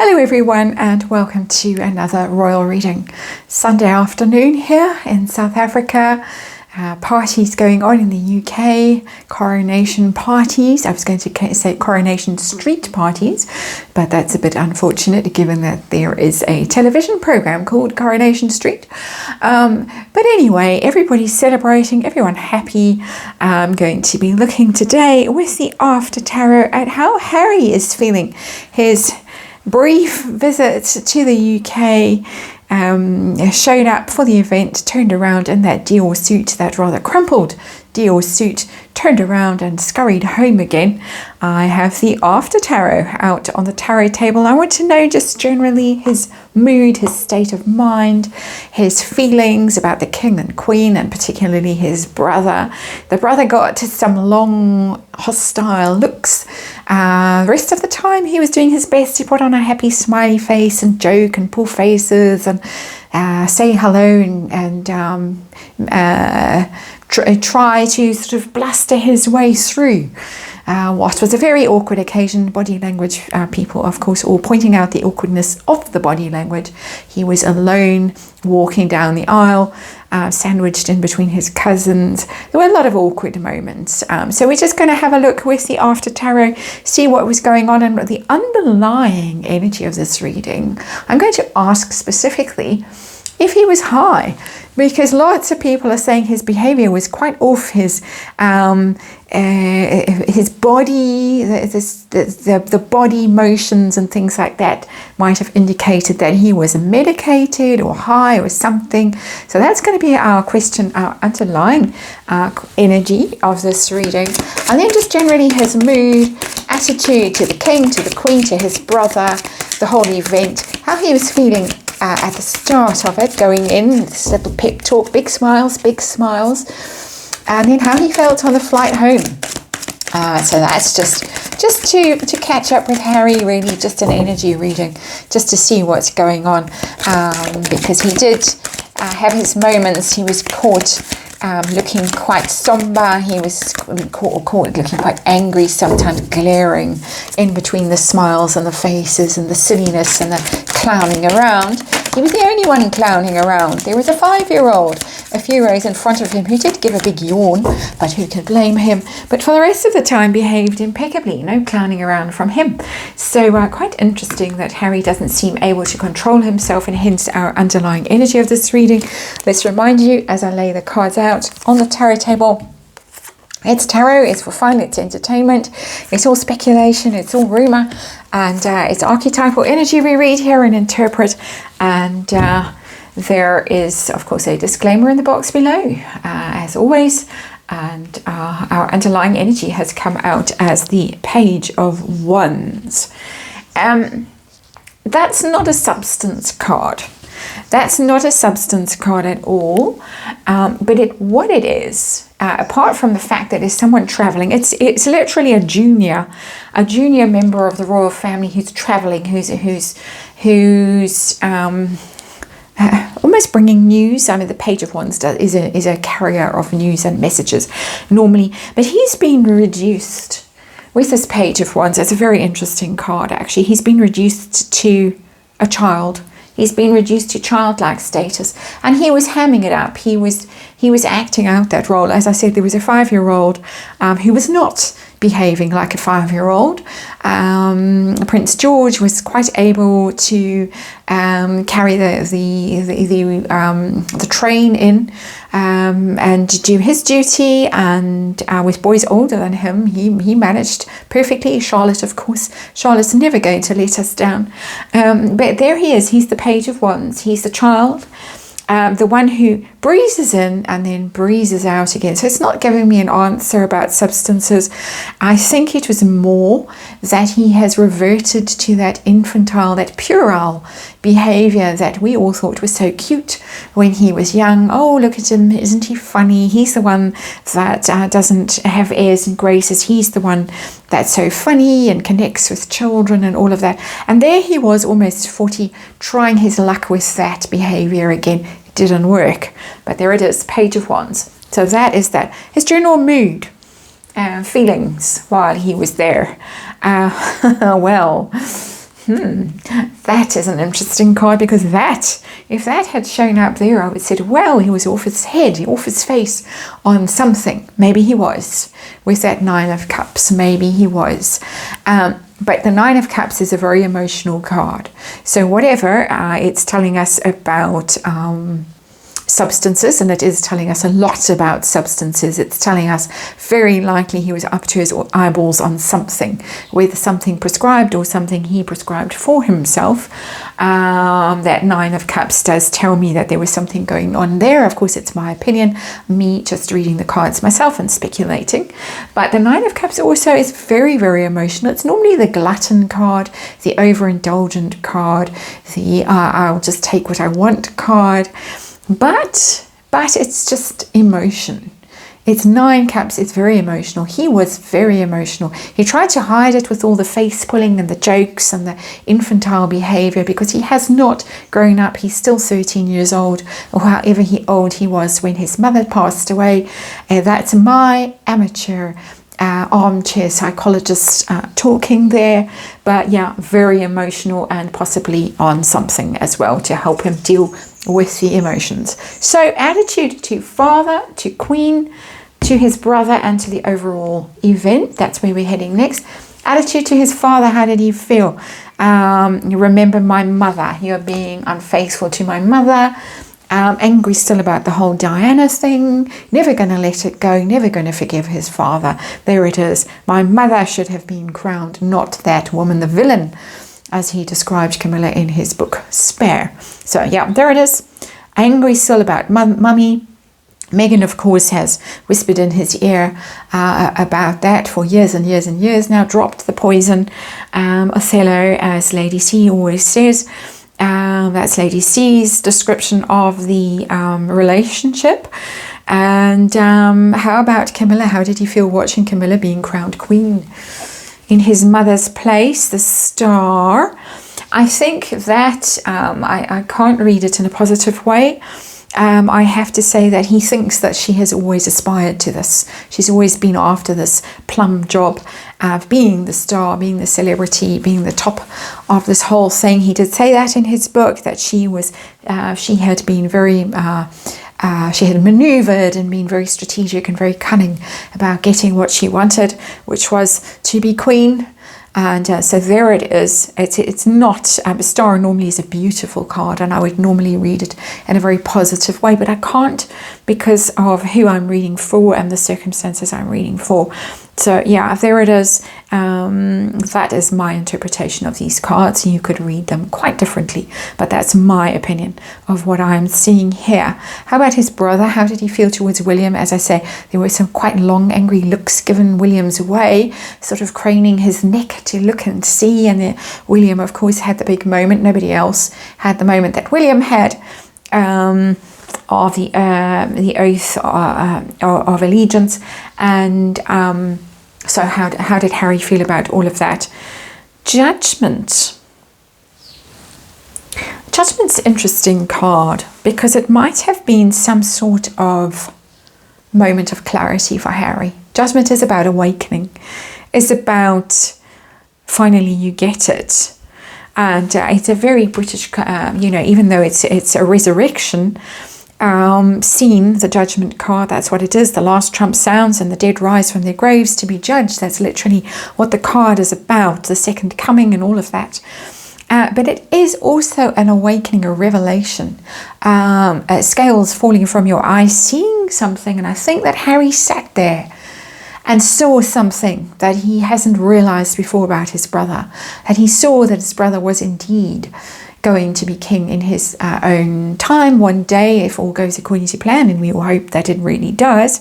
Hello everyone and welcome to another royal reading. Sunday afternoon here in South Africa. Parties going on in the UK, coronation parties. I was going to say coronation street parties, but that's a bit unfortunate given that there is a television program called Coronation Street. But anyway, everybody's celebrating, everyone happy. I'm going to be looking today with the After Tarot at how Harry is feeling. His brief visit to the UK, showed up for the event, turned around in that Dior suit, that rather crumpled Dior suit, turned around and scurried home again. I have the After Tarot out on the tarot table. I want to know just generally his mood, his state of mind, his feelings about the king and queen, and particularly his brother. The brother got some long, hostile looks. The rest of the time he was doing his best to put on a happy smiley face and joke and pull faces and say hello and try to sort of bluster his way through what was a very awkward occasion. Body language people, of course, all pointing out the awkwardness of the body language. He was alone walking down the aisle, sandwiched in between his cousins. There were a lot of awkward moments. So we're just going to have a look with the After Tarot, see what was going on and the underlying energy of this reading. I'm going to ask specifically if he was high, because lots of people are saying his behavior was quite off. His body, the body motions and things like that might have indicated that he was medicated or high or something. So that's going to be our question, our underlying energy of this reading. And then just generally his mood, attitude to the king, to the queen, to his brother, the whole event, how he was feeling at the start of it, going in, this little pep talk, big smiles, and then how he felt on the flight home. So that's just to catch up with Harry, really, just an energy reading, just to see what's going on, because he did have his moments. He was caught looking quite somber. He was caught looking quite angry, sometimes glaring in between the smiles and the faces and the silliness and the clowning around. He was the only one clowning around. There was a 5-year-old a few rows in front of him who did give a big yawn, but who can blame him? But for the rest of the time behaved impeccably, no clowning around from him. So quite interesting that Harry doesn't seem able to control himself, and hence our underlying energy of this reading. Let's remind you as I lay the cards out on the tarot table. It's tarot, it's for fun, it's entertainment, it's all speculation, it's all rumour, and it's archetypal energy we read here and interpret. And there is, of course, a disclaimer in the box below, as always. And our underlying energy has come out as the Page of Wands. That's not a substance card. That's not a substance card at all, but what it is, apart from the fact that it's someone traveling, it's literally a junior member of the royal family who's traveling, who's almost bringing news. I mean, the Page of Wands is a carrier of news and messages normally, but he's been reduced with this Page of Wands. It's a very interesting card, actually. He's been reduced to a child. He's been reduced to childlike status, and he was hamming it up. He was acting out that role. As I said, there was a 5-year-old who was not behaving like a 5-year-old. Prince George was quite able to carry the train in and do his duty, and with boys older than him, he managed perfectly. Charlotte, of course, Charlotte's never going to let us down. But there he is. He's the Page of Wands. He's the child. The one who breezes in and then breezes out again. So it's not giving me an answer about substances. I think it was more that he has reverted to that infantile, that puerile behavior that we all thought was so cute when he was young. Oh, look at him, isn't he funny? He's the one that doesn't have airs and graces. He's the one that's so funny and connects with children and all of that. And there he was, almost 40, trying his luck with that behavior again. It didn't work, but there it is, Page of Wands. So that is that. His general mood, feelings while he was there. Well, That is an interesting card, because if that had shown up there, I would have said, well, he was off his head, off his face on something. Maybe he was. With that Nine of Cups, maybe he was. But the Nine of Cups is a very emotional card. So whatever it's telling us about substances, and it is telling us a lot about substances. It's telling us very likely he was up to his eyeballs on something, whether something prescribed or something he prescribed for himself. That Nine of Cups does tell me that there was something going on there. Of course, it's my opinion, me just reading the cards myself and speculating. But the Nine of Cups also is very, very emotional. It's normally the glutton card, the overindulgent card, the I'll just take what I want card. But it's just emotion. It's 9 cups. It's very emotional. He was very emotional. He tried to hide it with all the face pulling and the jokes and the infantile behavior, because he has not grown up. He's still 13 years old, or however old he was when his mother passed away. That's my amateur armchair psychologist talking there. But yeah, very emotional, and possibly on something as well to help him deal with the emotions. So attitude to father, to queen, to his brother, and to the overall event. That's where we're heading next. Attitude to his father. How did he feel? You remember my mother. You're being unfaithful to my mother. Angry still about the whole Diana thing. Never going to let it go. Never going to forgive his father. There it is. My mother should have been crowned, not that woman, the villain, as he described Camilla in his book Spare. So yeah, there it is. Angry still about mummy. Megan, of course, has whispered in his ear about that for years and years and years now. Dropped the poison. Othello, as Lady C always says. That's Lady C's description of the relationship. And how about Camilla? How did he feel watching Camilla being crowned queen in his mother's place, the Star? I think that I can't read it in a positive way. I have to say that he thinks that she has always aspired to this. She's always been after this plum job of being the star, being the celebrity, being the top of this whole thing. He did say that in his book, that she had been very she had maneuvered and been very strategic and very cunning about getting what she wanted, which was to be queen. And so there it is. It's not, a Star normally is a beautiful card, and I would normally read it in a very positive way, but I can't, because of who I'm reading for and the circumstances I'm reading for. So yeah, there it is. That is my interpretation of these cards. You could read them quite differently, but that's my opinion of what I'm seeing here. How about his brother? How did he feel towards William? As I say, there were some quite long, angry looks given William's way, sort of craning his neck to look and see. And William, of course, had the big moment. Nobody else had the moment that William had. Of the oath of allegiance, and so how did Harry feel about all of that? Judgment. Judgment's an interesting card, because it might have been some sort of moment of clarity for Harry. Judgment is about awakening. It's about finally you get it. And it's a very British, even though it's a resurrection scene, the Judgment card, that's what it is. The last trump sounds and the dead rise from their graves to be judged. That's literally what the card is about, the second coming and all of that. But it is also an awakening, a revelation. Scales falling from your eyes, seeing something. And I think that Harry sat there and saw something that he hasn't realized before about his brother. That he saw that his brother was indeed going to be king in his own time one day, if all goes according to plan, and we all hope that it really does.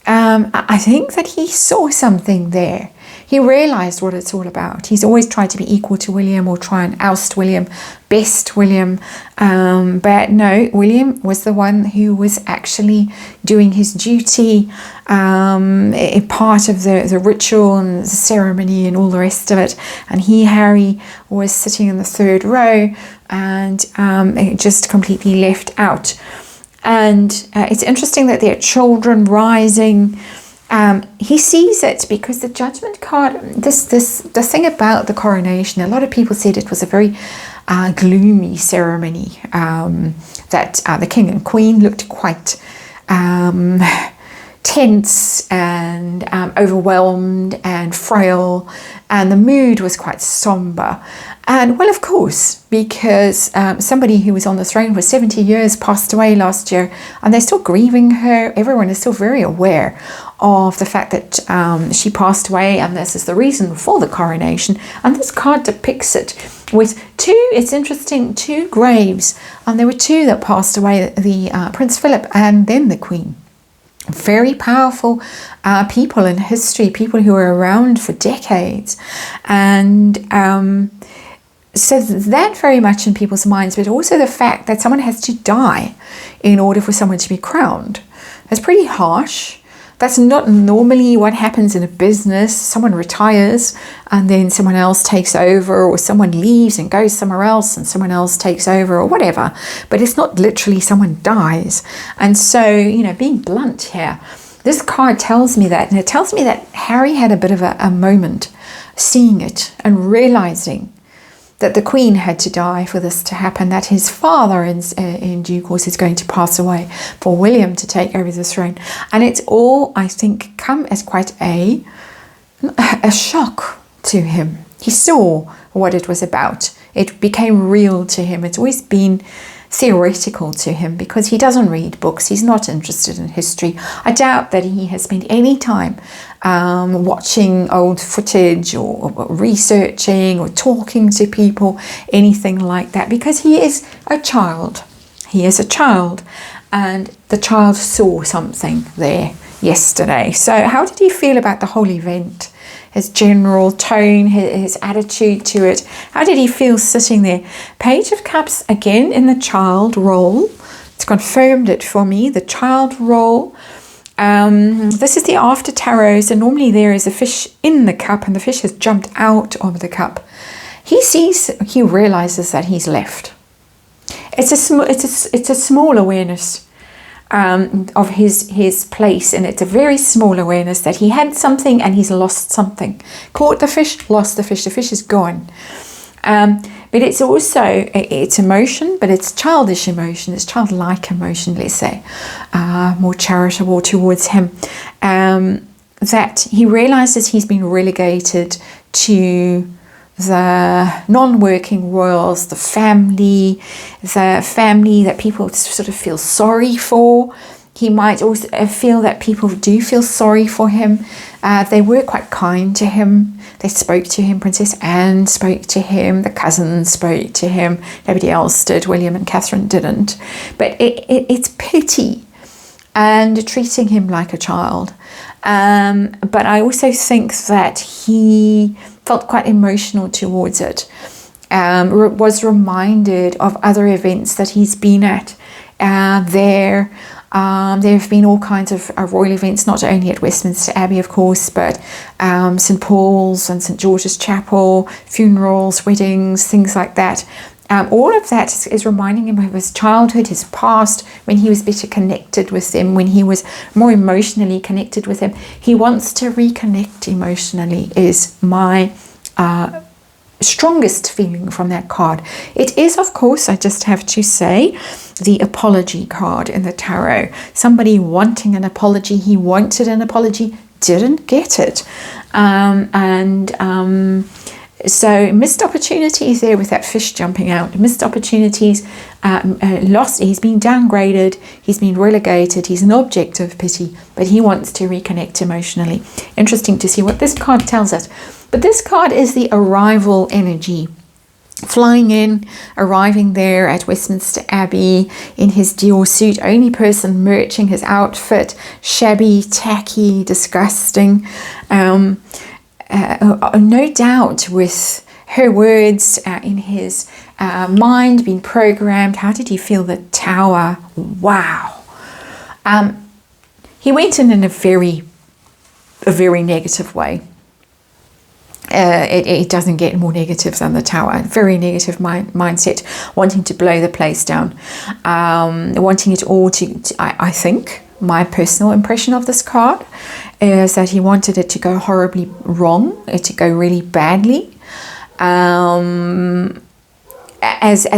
I think that he saw something there. He realized what it's all about. He's always tried to be equal to William, or try and oust William, best William. But no, William was the one who was actually doing his duty, a part of the ritual and the ceremony and all the rest of it. And Harry, was sitting in the third row and just completely left out. And it's interesting that there are children rising He sees it because the Judgment card, the thing about the coronation, a lot of people said it was a very gloomy ceremony, that the king and queen looked quite tense and overwhelmed and frail, and the mood was quite somber. And well, of course, because somebody who was on the throne for 70 years passed away last year, and they're still grieving her. Everyone is still very aware of the fact that she passed away, and this is the reason for the coronation. And this card depicts it with two, it's interesting, two graves. And there were two that passed away, the Prince Philip and then the Queen. Very powerful people in history, people who were around for decades. And so that very much in people's minds, but also the fact that someone has to die in order for someone to be crowned. That's pretty harsh. That's not normally what happens in a business. Someone retires and then someone else takes over, or someone leaves and goes somewhere else and someone else takes over, or whatever. But it's not literally someone dies. And so, you know, being blunt here, this card tells me that, and it tells me that Harry had a bit of a moment seeing it and realizing that the Queen had to die for this to happen, that his father in due course is going to pass away for William to take over the throne. And it's all, I think, come as quite a shock to him. He saw what it was about. It became real to him. It's always been theoretical to him because he doesn't read books. He's not interested in history. I doubt that he has spent any time watching old footage or researching or talking to people, anything like that, because he is a child. He is a child, and the child saw something there yesterday. So how did he feel about the whole event? His general tone, his attitude to it. How did he feel sitting there? Page of Cups, again in the child role. It's confirmed it for me, the child role. This is the after tarot, so normally there is a fish in the cup and the fish has jumped out of the cup. He realizes that he's left. It's a small awareness of his place, and it's a very small awareness that he had something and he's lost something. Caught the fish, lost the fish is gone. But it's also, it's emotion, but it's childish emotion, it's childlike emotion, let's say, more charitable towards him, that he realizes he's been relegated to the non-working royals, the family that people sort of feel sorry for. He might also feel that people do feel sorry for him. They were quite kind to him. They spoke to him. Princess Anne spoke to him. The cousins spoke to him. Nobody else did. William and Catherine didn't. But it's pity and treating him like a child. But I also think that he felt quite emotional towards it. Was reminded of other events that he's been at there. There have been all kinds of royal events, not only at Westminster Abbey, of course, but St. Paul's and St. George's Chapel, funerals, weddings, things like that. All of that is reminding him of his childhood, his past, when he was better connected with them, when he was more emotionally connected with them. He wants to reconnect emotionally, is my strongest feeling from that card. It is, of course, I just have to say, the apology card in the tarot. Somebody wanting an apology. He wanted an apology, didn't get it. So missed opportunities there with that fish jumping out. Missed opportunities, lost. He's been downgraded. He's been relegated. He's an object of pity, but he wants to reconnect emotionally. Interesting to see what this card tells us. But this card is the arrival energy. Flying in, arriving there at Westminster Abbey in his Dior suit, only person merching his outfit, shabby, tacky, disgusting. No doubt with her words in his mind being programmed. How did he feel the tower? Wow. He went in a very negative way. It doesn't get more negative than the tower. Very negative mindset, wanting to blow the place down, wanting it all to I think, my personal impression of this card is that he wanted it to go horribly wrong, it to go really badly, as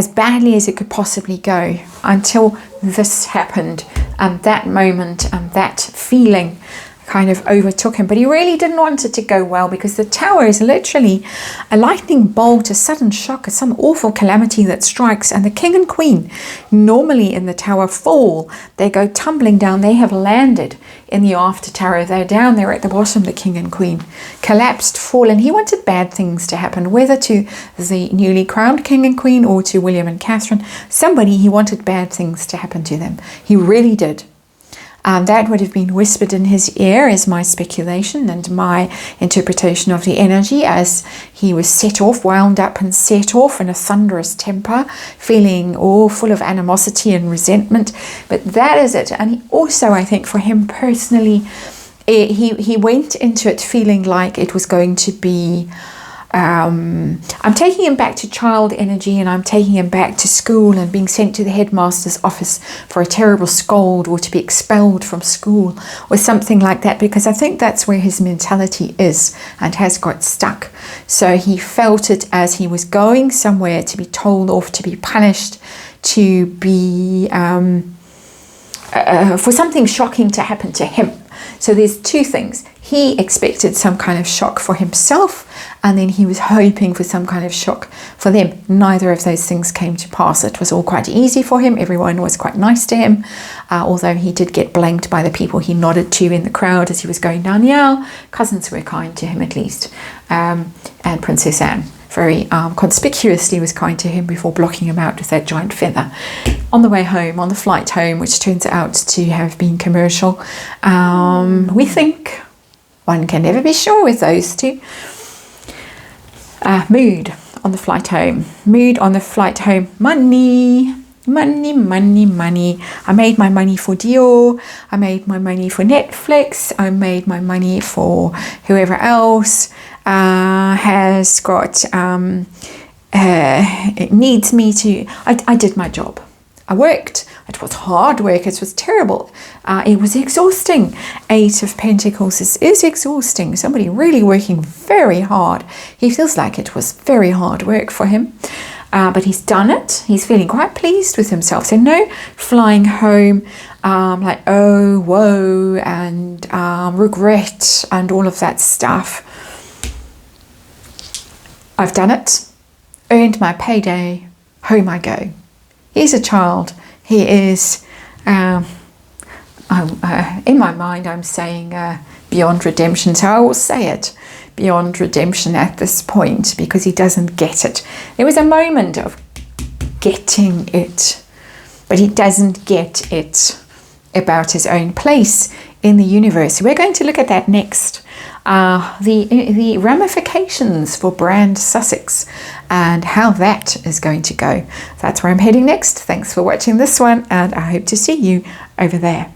badly as it could possibly go, until this happened, and that moment and that feeling kind of overtook him. But he really didn't want it to go well, because the Tower is literally a lightning bolt, a sudden shock, some awful calamity that strikes, and the King and Queen normally in the Tower fall. They go tumbling down. They have landed in the after Tarot. They're down there at the bottom, the King and Queen, collapsed, fallen. He wanted bad things to happen, whether to the newly crowned King and Queen or to William and Catherine. Somebody, he wanted bad things to happen to them. He really did. That would have been whispered in his ear, is my speculation and my interpretation of the energy, as he was set off, wound up and set off in a thunderous temper, feeling all full of animosity and resentment. But that is it. And he also, I think, for him personally, he went into it feeling like it was going to be... I'm taking him back to child energy, and I'm taking him back to school and being sent to the headmaster's office for a terrible scold, or to be expelled from school or something like that, because I think that's where his mentality is and has got stuck. So he felt it as he was going somewhere to be told off, to be punished, to be for something shocking to happen to him. So there's two things. He expected some kind of shock for himself, and then he was hoping for some kind of shock for them. Neither of those things came to pass. It was all quite easy for him. Everyone was quite nice to him, although he did get blanked by the people he nodded to in the crowd as he was going down the aisle. Cousins were kind to him, at least, and Princess Anne very conspicuously was kind to him before blocking him out with that giant feather. On the way home, on the flight home, which turns out to have been commercial, we think. One can never be sure with those two. Mood on the flight home. Mood on the flight home. Money. Money, money, money. I made my money for Dior. I made my money for Netflix. I made my money for whoever else has got, it needs me to, I did my job. I worked. It was hard work. It was terrible. It was exhausting. Eight of Pentacles is exhausting. Somebody really working very hard. He feels like it was very hard work for him. But he's done it. He's feeling quite pleased with himself. So no flying home like, oh, woe, and regret and all of that stuff. I've done it. Earned my payday. Home I go. He's a child. He is, in my mind, I'm saying beyond redemption. So I will say it, beyond redemption at this point, because he doesn't get it. There was a moment of getting it, but he doesn't get it about his own place in the universe. We're going to look at that next. The ramifications for Brand Sussex and how that is going to go. That's where I'm heading next. Thanks for watching this one, and I hope to see you over there.